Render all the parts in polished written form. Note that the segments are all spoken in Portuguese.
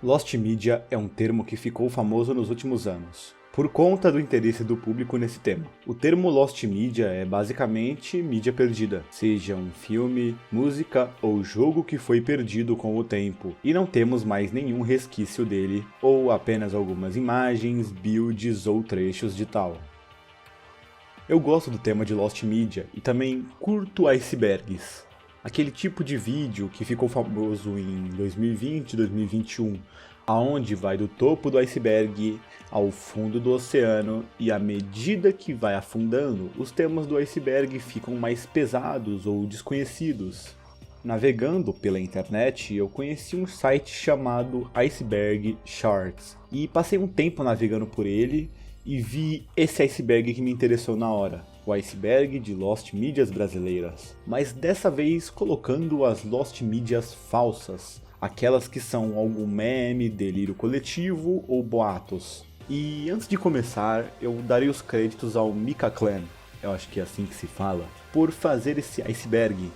Lost Media é um termo que ficou famoso nos últimos anos, por conta do interesse do público nesse tema. O termo Lost Media é basicamente mídia perdida, seja um filme, música ou jogo que foi perdido com o tempo, e não temos mais nenhum resquício dele, ou apenas algumas imagens, builds ou trechos de tal. Eu gosto do tema de Lost Media e também curto icebergs. Aquele tipo de vídeo que ficou famoso em 2020 e 2021, aonde vai do topo do iceberg ao fundo do oceano e à medida que vai afundando, os temas do iceberg ficam mais pesados ou desconhecidos. Navegando pela internet, eu conheci um site chamado Iceberg Charts e passei um tempo navegando por ele e vi esse iceberg que me interessou na hora. O iceberg de Lost Mídias brasileiras, mas dessa vez colocando as Lost Mídias falsas, aquelas que são algum meme, delírio coletivo ou boatos. E antes de começar, eu darei os créditos ao Mika Clan, eu acho que é assim que se fala, por fazer esse iceberg.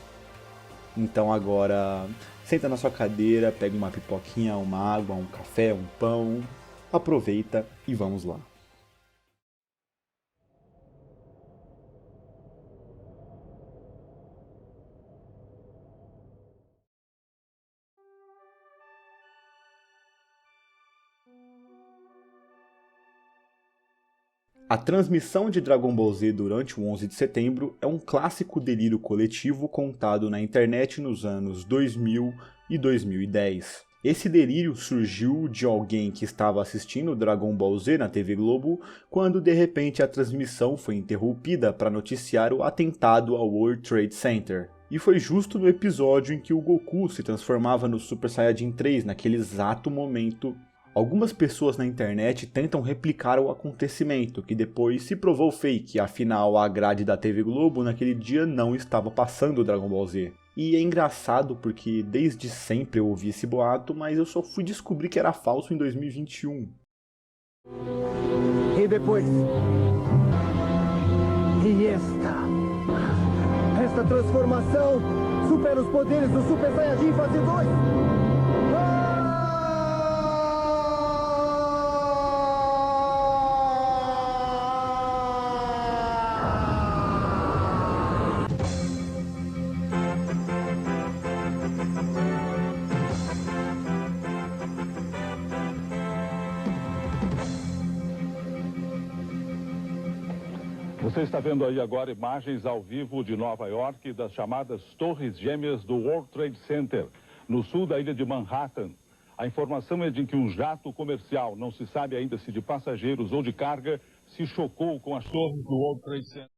Então agora, senta na sua cadeira, pega uma pipoquinha, uma água, um café, um pão, aproveita e vamos lá. A transmissão de Dragon Ball Z durante o 11 de setembro é um clássico delírio coletivo contado na internet nos anos 2000 e 2010. Esse delírio surgiu de alguém que estava assistindo Dragon Ball Z na TV Globo, quando de repente a transmissão foi interrompida para noticiar o atentado ao World Trade Center. E foi justo no episódio em que o Goku se transformava no Super Saiyajin 3, naquele exato momento. Algumas pessoas na internet tentam replicar o acontecimento, que depois se provou fake, afinal a grade da TV Globo naquele dia não estava passando Dragon Ball Z. E é engraçado porque desde sempre eu ouvi esse boato, mas eu só fui descobrir que era falso em 2021. E depois... E esta transformação supera os poderes do Super Saiyajin fase 2! Você está vendo aí agora imagens ao vivo de Nova York das chamadas Torres Gêmeas do World Trade Center, no sul da ilha de Manhattan. A informação é de que um jato comercial, não se sabe ainda se de passageiros ou de carga, se chocou com as torres do World Trade Center.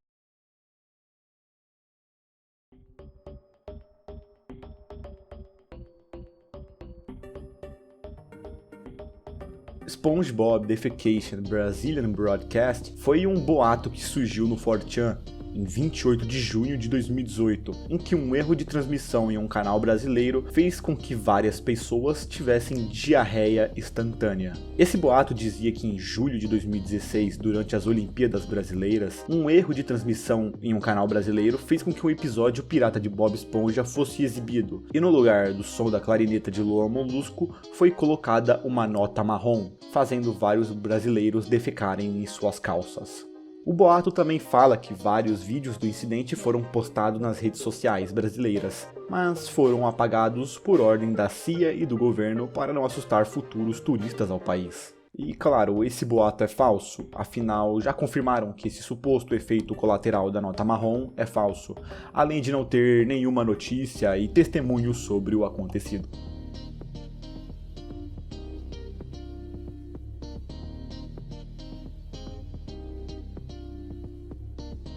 SpongeBob Defecation Brazilian Broadcast foi um boato que surgiu no 4chan em 28 de junho de 2018, em que um erro de transmissão em um canal brasileiro fez com que várias pessoas tivessem diarreia instantânea. Esse boato dizia que em julho de 2016, durante as Olimpíadas Brasileiras, um erro de transmissão em um canal brasileiro fez com que o episódio pirata de Bob Esponja fosse exibido, e no lugar do som da clarineta de Luan Molusco foi colocada uma nota marrom, fazendo vários brasileiros defecarem em suas calças. O boato também fala que vários vídeos do incidente foram postados nas redes sociais brasileiras, mas foram apagados por ordem da CIA e do governo para não assustar futuros turistas ao país. E claro, esse boato é falso, afinal já confirmaram que esse suposto efeito colateral da nota marrom é falso, além de não ter nenhuma notícia e testemunho sobre o acontecido.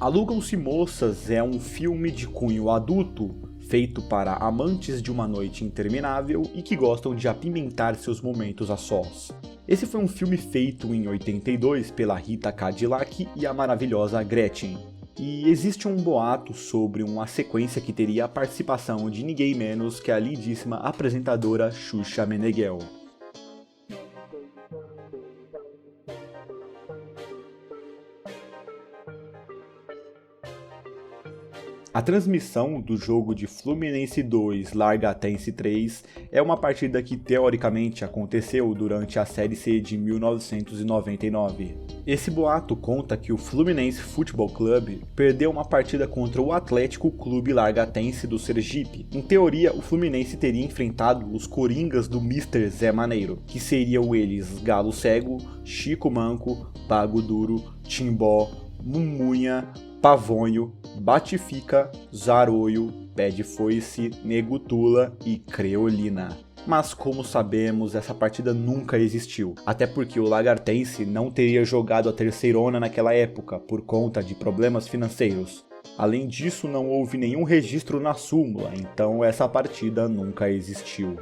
Alugam-se Moças é um filme de cunho adulto, feito para amantes de uma noite interminável e que gostam de apimentar seus momentos a sós. Esse foi um filme feito em 82 pela Rita Cadillac e a maravilhosa Gretchen. E existe um boato sobre uma sequência que teria a participação de ninguém menos que a lindíssima apresentadora Xuxa Meneghel. A transmissão do jogo de Fluminense 2, Largatense 3 é uma partida que teoricamente aconteceu durante a Série C de 1999. Esse boato conta que o Fluminense Futebol Clube perdeu uma partida contra o Atlético Clube Largatense do Sergipe. Em teoria, o Fluminense teria enfrentado os coringas do Mr. Zé Maneiro, que seriam eles Galo Cego, Chico Manco, Pago Duro, Timbó, Mumunha, Pavonho, Batifica, Zaroio, Pé de Foice, Negutula e Creolina. Mas como sabemos, essa partida nunca existiu, até porque o Lagartense não teria jogado a terceirona naquela época por conta de problemas financeiros. Além disso, não houve nenhum registro na súmula, então essa partida nunca existiu.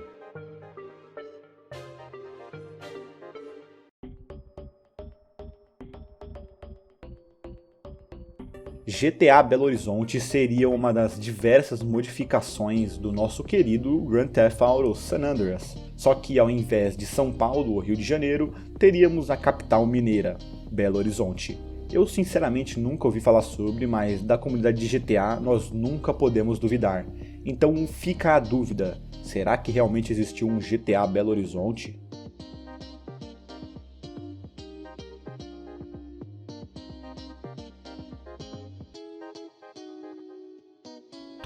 GTA Belo Horizonte seria uma das diversas modificações do nosso querido Grand Theft Auto San Andreas, só que ao invés de São Paulo ou Rio de Janeiro, teríamos a capital mineira, Belo Horizonte. Eu sinceramente nunca ouvi falar sobre, mas da comunidade de GTA nós nunca podemos duvidar. Então fica a dúvida, será que realmente existiu um GTA Belo Horizonte?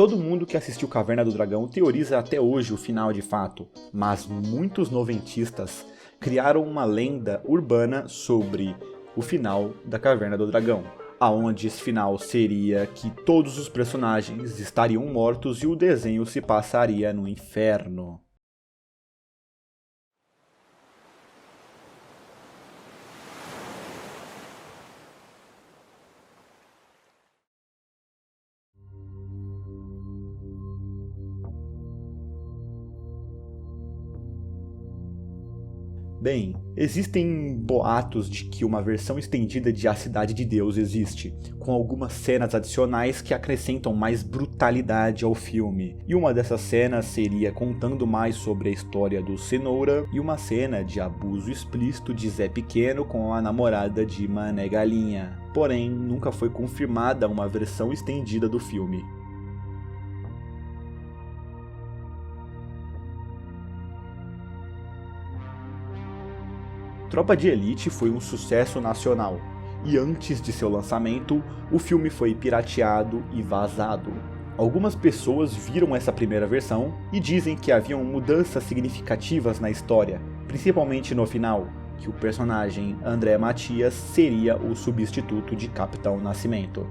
Todo mundo que assistiu Caverna do Dragão teoriza até hoje o final de fato, mas muitos noventistas criaram uma lenda urbana sobre o final da Caverna do Dragão, aonde esse final seria que todos os personagens estariam mortos e o desenho se passaria no inferno. Bem, existem boatos de que uma versão estendida de A Cidade de Deus existe, com algumas cenas adicionais que acrescentam mais brutalidade ao filme. E uma dessas cenas seria contando mais sobre a história do Cenoura e uma cena de abuso explícito de Zé Pequeno com a namorada de Mané Galinha. Porém, nunca foi confirmada uma versão estendida do filme. Tropa de Elite foi um sucesso nacional, e antes de seu lançamento, o filme foi pirateado e vazado. Algumas pessoas viram essa primeira versão e dizem que haviam mudanças significativas na história, principalmente no final, que o personagem André Matias seria o substituto de Capitão Nascimento.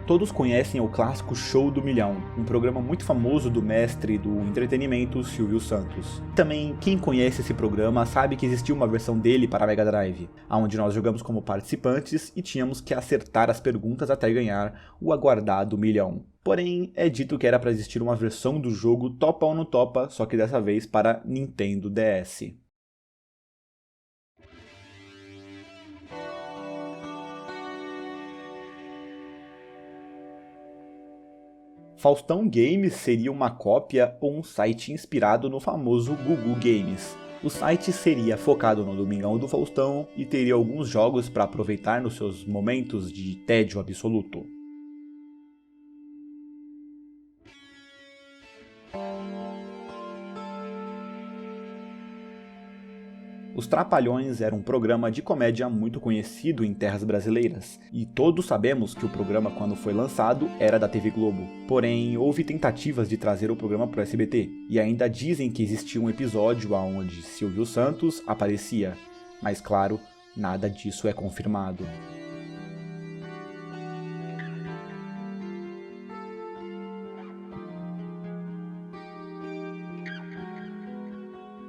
Todos conhecem o clássico Show do Milhão, um programa muito famoso do mestre do entretenimento Silvio Santos. Também quem conhece esse programa sabe que existia uma versão dele para a Mega Drive, onde nós jogamos como participantes e tínhamos que acertar as perguntas até ganhar o aguardado milhão. Porém, é dito que era para existir uma versão do jogo Topa ou Não Topa, só que dessa vez para Nintendo DS. Faustão Games seria uma cópia ou um site inspirado no famoso Gugu Games. O site seria focado no Domingão do Faustão e teria alguns jogos para aproveitar nos seus momentos de tédio absoluto. Os Trapalhões era um programa de comédia muito conhecido em terras brasileiras, e todos sabemos que o programa, quando foi lançado, era da TV Globo. Porém, houve tentativas de trazer o programa para o SBT, e ainda dizem que existia um episódio onde Silvio Santos aparecia, mas claro, nada disso é confirmado.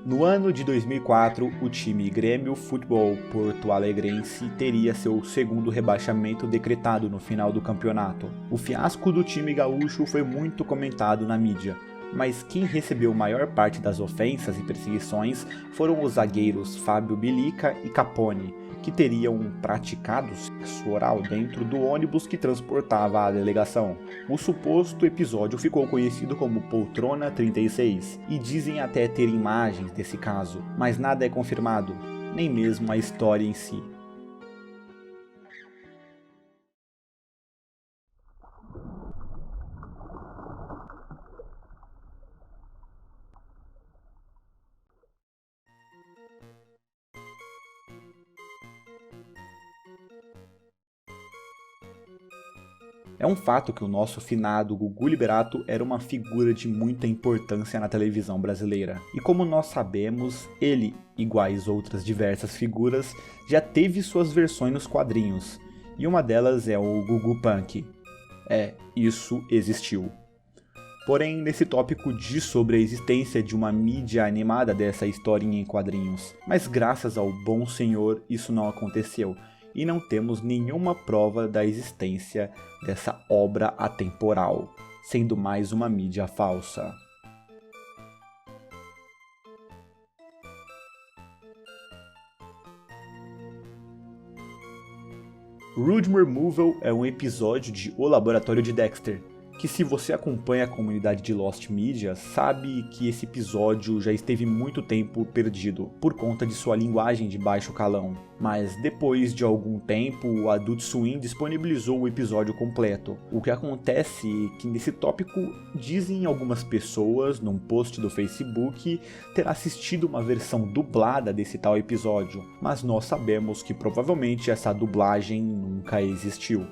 No ano de 2004, o time Grêmio Futebol Porto Alegrense teria seu segundo rebaixamento decretado no final do campeonato. O fiasco do time gaúcho foi muito comentado na mídia, mas quem recebeu maior parte das ofensas e perseguições foram os zagueiros Fábio Bilica e Capone, que teriam praticado sexo oral dentro do ônibus que transportava a delegação. O suposto episódio ficou conhecido como Poltrona 36, e dizem até ter imagens desse caso, mas nada é confirmado. nem mesmo a história em si. É um fato que o nosso finado Gugu Liberato era uma figura de muita importância na televisão brasileira. E como nós sabemos, ele, iguais outras diversas figuras, já teve suas versões nos quadrinhos. E uma delas é o Gugu Punk. Isso existiu. Porém, nesse tópico diz sobre a existência de uma mídia animada dessa historinha em quadrinhos. Mas graças ao bom senhor, isso não aconteceu. E não temos nenhuma prova da existência dessa obra atemporal, sendo mais uma mídia falsa. Rude Removal é um episódio de O Laboratório de Dexter, que se você acompanha a comunidade de Lost Media, sabe que esse episódio já esteve muito tempo perdido, por conta de sua linguagem de baixo calão. Mas depois de algum tempo, o Adult Swim disponibilizou o episódio completo. O que acontece é que nesse tópico, dizem algumas pessoas, num post do Facebook, ter assistido uma versão dublada desse tal episódio, mas nós sabemos que provavelmente essa dublagem nunca existiu.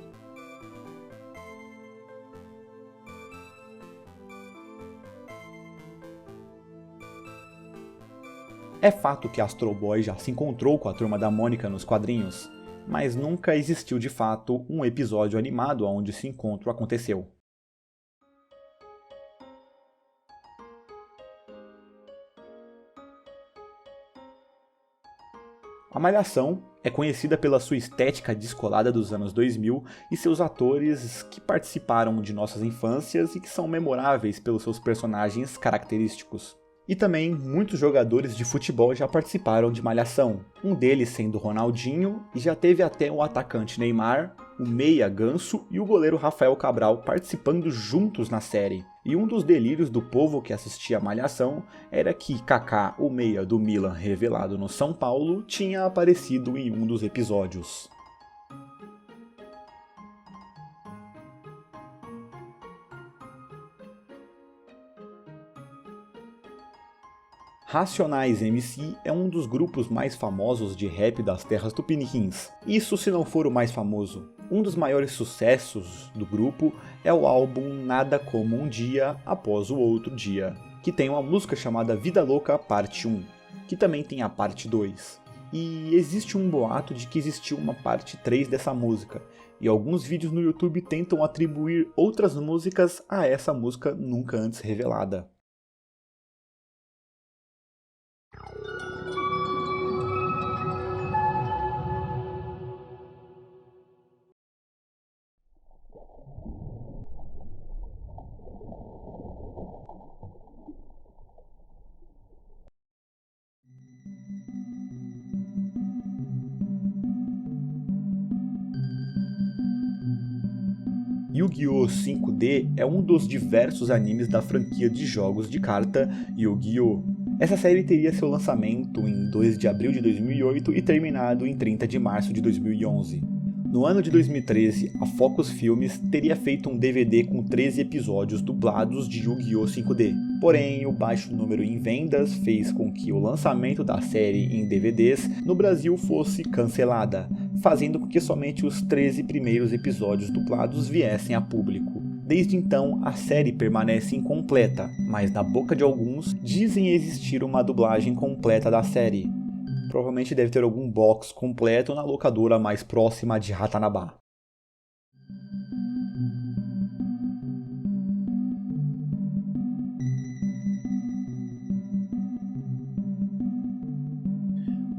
É fato que Astro Boy já se encontrou com a Turma da Mônica nos quadrinhos, mas nunca existiu de fato um episódio animado onde esse encontro aconteceu. A Malhação é conhecida pela sua estética descolada dos anos 2000 e seus atores que participaram de nossas infâncias e que são memoráveis pelos seus personagens característicos. E também muitos jogadores de futebol já participaram de Malhação, um deles sendo Ronaldinho, e já teve até o atacante Neymar, o meia Ganso e o goleiro Rafael Cabral participando juntos na série. E um dos delírios do povo que assistia a Malhação era que Kaká, o meia do Milan revelado no São Paulo, tinha aparecido em um dos episódios. Racionais MC é um dos grupos mais famosos de rap das terras tupiniquins. Isso se não for o mais famoso. Um dos maiores sucessos do grupo é o álbum Nada Como Um Dia Após o Outro Dia, que tem uma música chamada Vida Louca Parte 1, que também tem a parte 2. E existe um boato de que existiu uma parte 3 dessa música, e alguns vídeos no YouTube tentam atribuir outras músicas a essa música nunca antes revelada. Yu-Gi-Oh! 5D é um dos diversos animes da franquia de jogos de carta Yu-Gi-Oh! Essa série teria seu lançamento em 2 de abril de 2008 e terminado em 30 de março de 2011. No ano de 2013, a Focus Filmes teria feito um DVD com 13 episódios dublados de Yu-Gi-Oh! 5D. Porém, o baixo número em vendas fez com que o lançamento da série em DVDs no Brasil fosse cancelada, fazendo com que somente os 13 primeiros episódios dublados viessem a público. Desde então, a série permanece incompleta, mas na boca de alguns, dizem existir uma dublagem completa da série. Provavelmente deve ter algum box completo na locadora mais próxima de Ratanabá.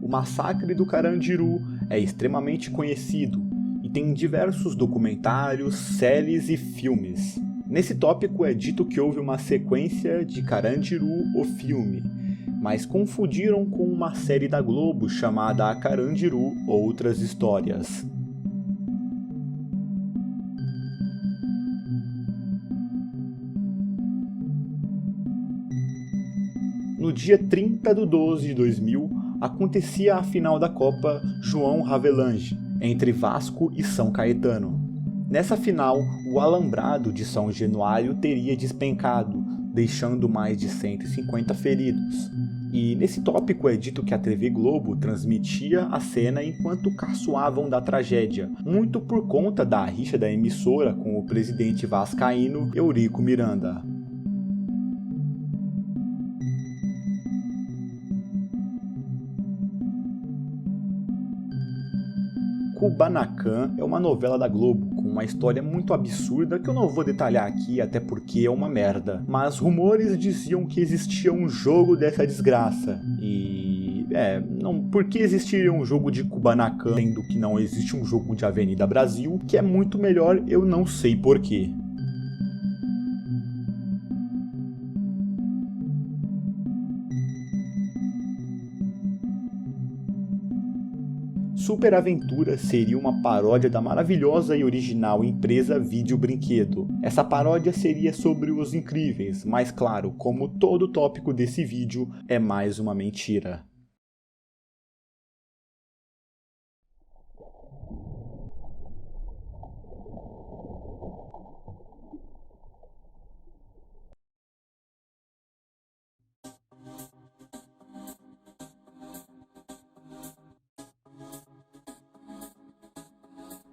O Massacre do Carandiru é extremamente conhecido e tem diversos documentários, séries e filmes. Nesse tópico é dito que houve uma sequência de Carandiru, o filme, mas confundiram com uma série da Globo chamada A Carandiru Outras Histórias. No dia 30 de 12 de 2000, acontecia a final da Copa João Havelange, entre Vasco e São Caetano. Nessa final, o alambrado de São Januário teria despencado, deixando mais de 150 feridos. E nesse tópico é dito que a TV Globo transmitia a cena enquanto caçoavam da tragédia, muito por conta da rixa da emissora com o presidente vascaíno Eurico Miranda. Kubanacan é uma novela da Globo com uma história muito absurda que eu não vou detalhar aqui, até porque é uma merda. Mas rumores diziam que existia um jogo dessa desgraça. E... por que existiria um jogo de Kubanacan, sendo que não existe um jogo de Avenida Brasil, que é muito melhor, eu não sei porquê. Super Aventura seria uma paródia da maravilhosa e original empresa Vídeo Brinquedo. Essa paródia seria sobre Os Incríveis, mas claro, como todo tópico desse vídeo, é mais uma mentira.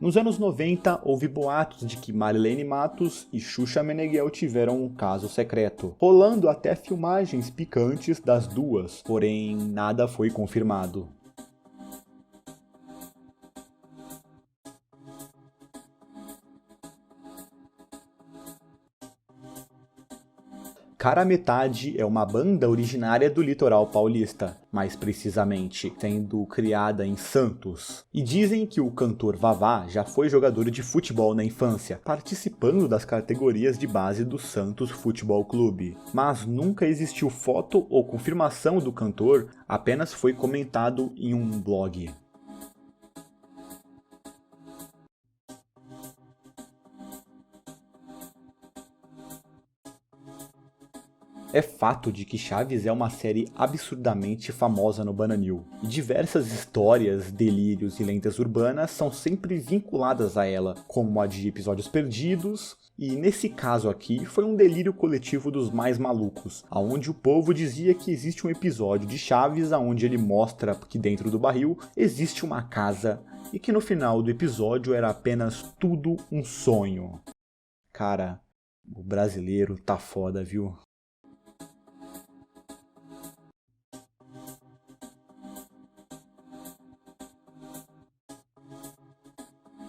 Nos anos 90, houve boatos de que Marlene Matos e Xuxa Meneghel tiveram um caso secreto, rolando até filmagens picantes das duas, porém nada foi confirmado. Cara Metade é uma banda originária do litoral paulista, mais precisamente, sendo criada em Santos. E dizem que o cantor Vavá já foi jogador de futebol na infância, participando das categorias de base do Santos Futebol Clube. Mas nunca existiu foto ou confirmação do cantor, apenas foi comentado em um blog. É fato de que Chaves é uma série absurdamente famosa no Bananil, e diversas histórias, delírios e lendas urbanas são sempre vinculadas a ela, como a de episódios perdidos, e nesse caso aqui foi um delírio coletivo dos mais malucos, onde o povo dizia que existe um episódio de Chaves onde ele mostra que dentro do barril existe uma casa e que no final do episódio era apenas tudo um sonho. Cara, o brasileiro tá foda, viu?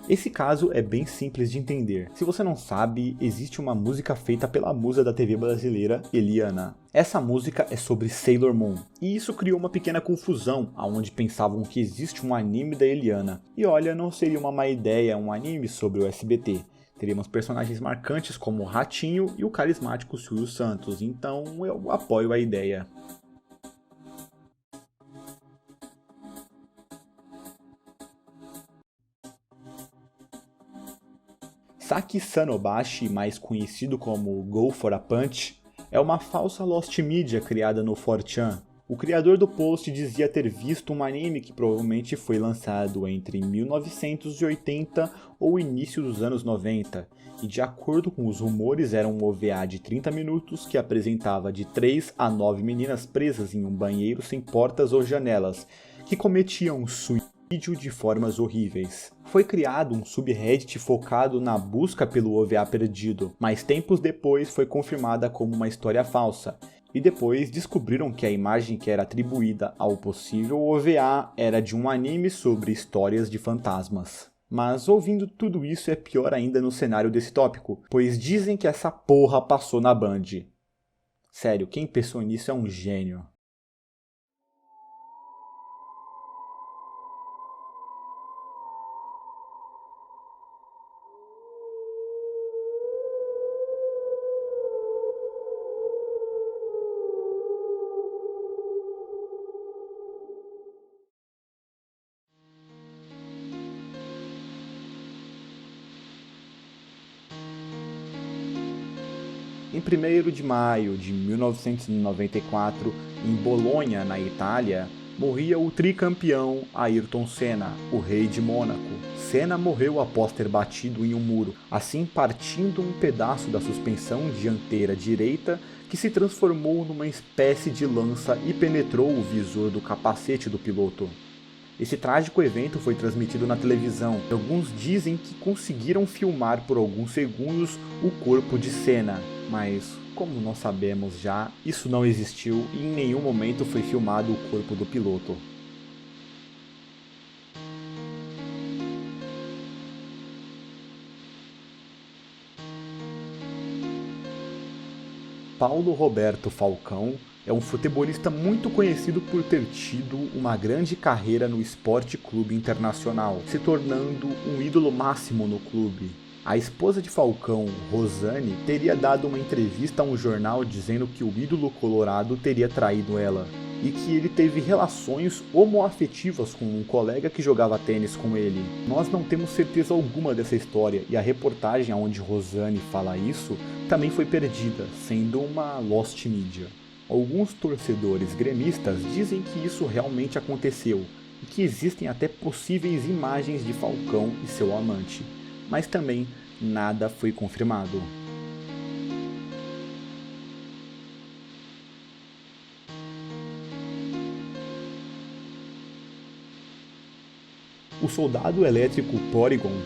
Esse caso é bem simples de entender. Se você não sabe, existe uma música feita pela musa da TV brasileira, Eliana. Essa música é sobre Sailor Moon, e isso criou uma pequena confusão, onde pensavam que existe um anime da Eliana. E olha, não seria uma má ideia um anime sobre o SBT. Teríamos personagens marcantes como o Ratinho e o carismático Silvio Santos, então eu apoio a ideia. Saki Sanobashi, mais conhecido como Go for a Punch, é uma falsa Lost Media criada no 4chan. O criador do post dizia ter visto um anime que provavelmente foi lançado entre 1980 ou início dos anos 90, e de acordo com os rumores era um OVA de 30 minutos que apresentava de 3 a 9 meninas presas em um banheiro sem portas ou janelas, que cometiam suicídio de formas horríveis. Foi criado um subreddit focado na busca pelo OVA perdido, mas tempos depois foi confirmada como uma história falsa, e depois descobriram que a imagem que era atribuída ao possível OVA era de um anime sobre histórias de fantasmas. Mas ouvindo tudo isso é pior ainda no cenário desse tópico, pois dizem que essa porra passou na Band. Sério, quem pensou nisso é um gênio. Em 1º de maio de 1994, em Bolonha, na Itália, Morria o tricampeão Ayrton Senna, o rei de Mônaco. Senna morreu após ter batido em um muro, assim partindo um pedaço da suspensão dianteira direita que se transformou numa espécie de lança e penetrou o visor do capacete do piloto. Esse trágico evento foi transmitido na televisão e alguns dizem que conseguiram filmar por alguns segundos o corpo de Senna, mas como nós sabemos já, isso não existiu e em nenhum momento foi filmado o corpo do piloto. Paulo Roberto Falcão é um futebolista muito conhecido por ter tido uma grande carreira no Esporte Clube Internacional, se tornando um ídolo máximo no clube. A esposa de Falcão, Rosane, teria dado uma entrevista a um jornal dizendo que o ídolo colorado teria traído ela e que ele teve relações homoafetivas com um colega que jogava tênis com ele. Nós não temos certeza alguma dessa história e a reportagem onde Rosane fala isso também foi perdida, sendo uma lost media. Alguns torcedores gremistas dizem que isso realmente aconteceu e que existem até possíveis imagens de Falcão e seu amante, mas também nada foi confirmado. O Soldado Elétrico Porygon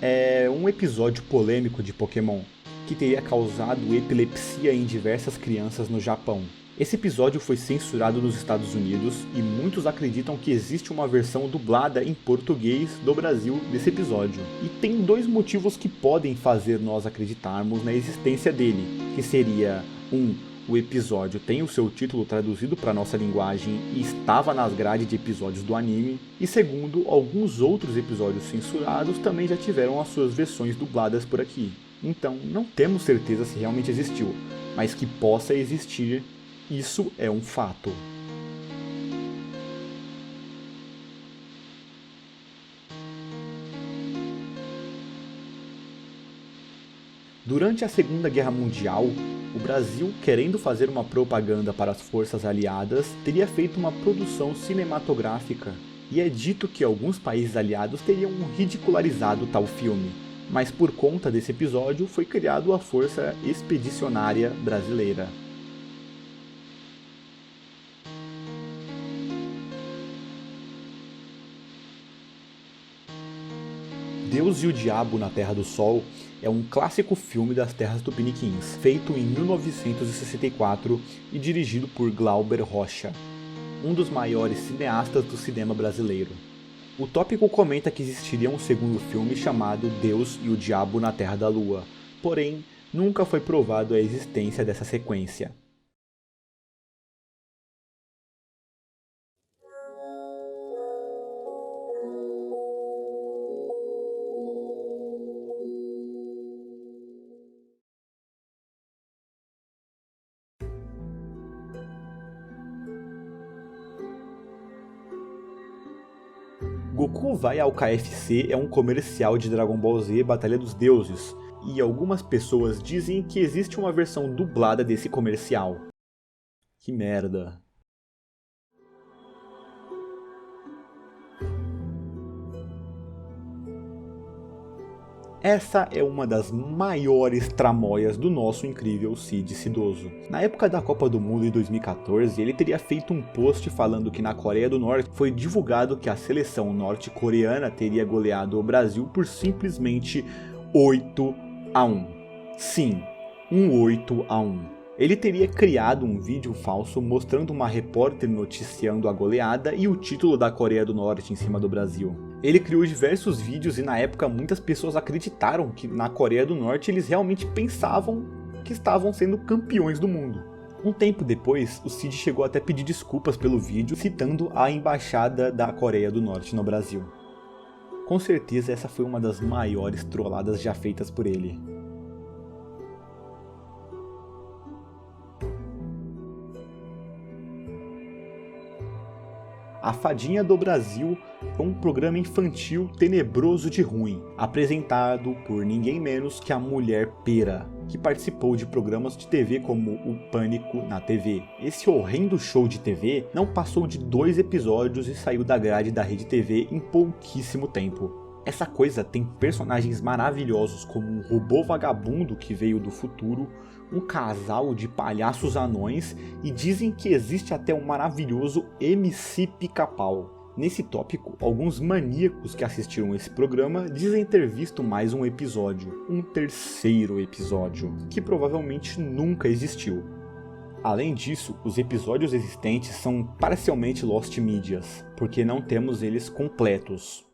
é um episódio polêmico de Pokémon que teria causado epilepsia em diversas crianças no Japão. Esse episódio foi censurado nos Estados Unidos e muitos acreditam que existe uma versão dublada em português do Brasil desse episódio. E tem dois motivos que podem fazer nós acreditarmos na existência dele, que seria o episódio tem o seu título traduzido para nossa linguagem e estava nas grades de episódios do anime, e segundo, alguns outros episódios censurados também já tiveram as suas versões dubladas por aqui. Então, não temos certeza se realmente existiu, mas que possa existir, isso é um fato. Durante a Segunda Guerra Mundial, o Brasil, querendo fazer uma propaganda para as forças aliadas, teria feito uma produção cinematográfica, e é dito que alguns países aliados teriam ridicularizado tal filme, mas por conta desse episódio foi criado a Força Expedicionária Brasileira. Deus e o Diabo na Terra do Sol é um clássico filme das terras tupiniquins, feito em 1964 e dirigido por Glauber Rocha, um dos maiores cineastas do cinema brasileiro. O tópico comenta que existiria um segundo filme chamado Deus e o Diabo na Terra da Lua, porém nunca foi provado a existência dessa sequência. Goku vai ao KFC é um comercial de Dragon Ball Z Batalha dos Deuses, e algumas pessoas dizem que existe uma versão dublada desse comercial. Que merda. Essa é uma das maiores tramóias do nosso incrível Cid Cidoso. Na época da Copa do Mundo de 2014, ele teria feito um post falando que na Coreia do Norte foi divulgado que a seleção norte-coreana teria goleado o Brasil por simplesmente 8-1. Sim, um 8-1. Ele teria criado um vídeo falso mostrando uma repórter noticiando a goleada e o título da Coreia do Norte em cima do Brasil. Ele criou diversos vídeos e na época muitas pessoas acreditaram que na Coreia do Norte eles realmente pensavam que estavam sendo campeões do mundo. Um tempo depois, o Cid chegou até a pedir desculpas pelo vídeo, citando a embaixada da Coreia do Norte no Brasil. Com certeza essa foi uma das maiores trolladas já feitas por ele. A Fadinha do Brasil é um programa infantil tenebroso de ruim, apresentado por ninguém menos que a Mulher Pera, que participou de programas de TV como o Pânico na TV. Esse horrendo show de TV não passou de 2 episódios e saiu da grade da Rede TV em pouquíssimo tempo. Essa coisa tem personagens maravilhosos como um robô vagabundo que veio do futuro, um casal de palhaços anões e dizem que existe até um maravilhoso MC Pica-Pau. Nesse tópico, alguns maníacos que assistiram esse programa dizem ter visto mais um episódio, um terceiro episódio, que provavelmente nunca existiu. Além disso, os episódios existentes são parcialmente Lost Medias, porque não temos eles completos.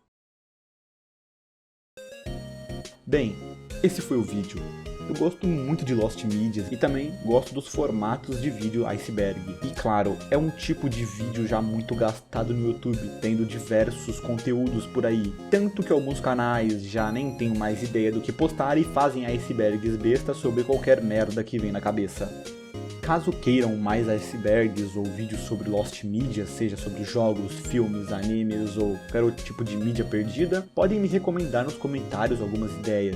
Bem, esse foi o vídeo. Eu gosto muito de Lost Medias e também gosto dos formatos de vídeo iceberg. E claro, é um tipo de vídeo já muito gastado no YouTube, tendo diversos conteúdos por aí. Tanto que alguns canais já nem têm mais ideia do que postar e fazem icebergs bestas sobre qualquer merda que vem na cabeça. Caso queiram mais icebergs ou vídeos sobre Lost Media, seja sobre jogos, filmes, animes ou qualquer outro tipo de mídia perdida, podem me recomendar nos comentários algumas ideias.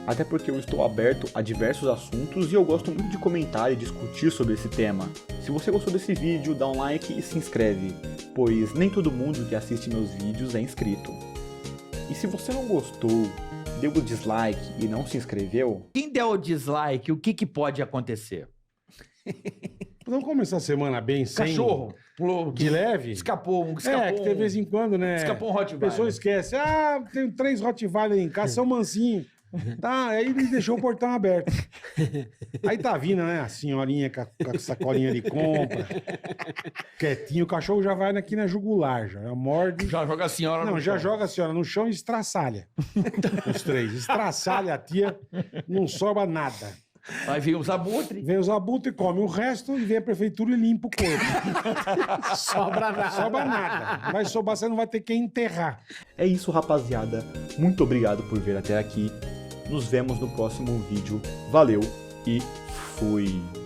Até porque eu estou aberto a diversos assuntos e eu gosto muito de comentar e discutir sobre esse tema. Se você gostou desse vídeo, dá um like e se inscreve, pois nem todo mundo que assiste meus vídeos é inscrito. E se você não gostou, deu o dislike e não se inscreveu... Quem der o dislike, o que pode acontecer? Vamos começar a semana bem sem... Cachorro. Pulou, de leve? Escapou que de vez em quando, né? Escapou um Rottweiler. A pessoa esquece. Ah, tem 3 Rottweiler em casa, são mansinho. Tá, aí ele deixou o portão aberto. Aí tá vindo, né? A senhorinha com a sacolinha de compra. Quietinho, o cachorro já vai aqui na jugular, já morde. Já joga a senhora no chão. Não, já joga a senhora no chão e estraçalha. Os 3. Estraçalha a tia, não sobra nada. Aí vem os abutres. Vem os abutres, come o resto e vem a prefeitura e limpa o corpo. Sobra nada. Sobra nada. Vai sobrar, você não vai ter que enterrar. É isso, rapaziada. Muito obrigado por ver até aqui. Nos vemos no próximo vídeo. Valeu e fui!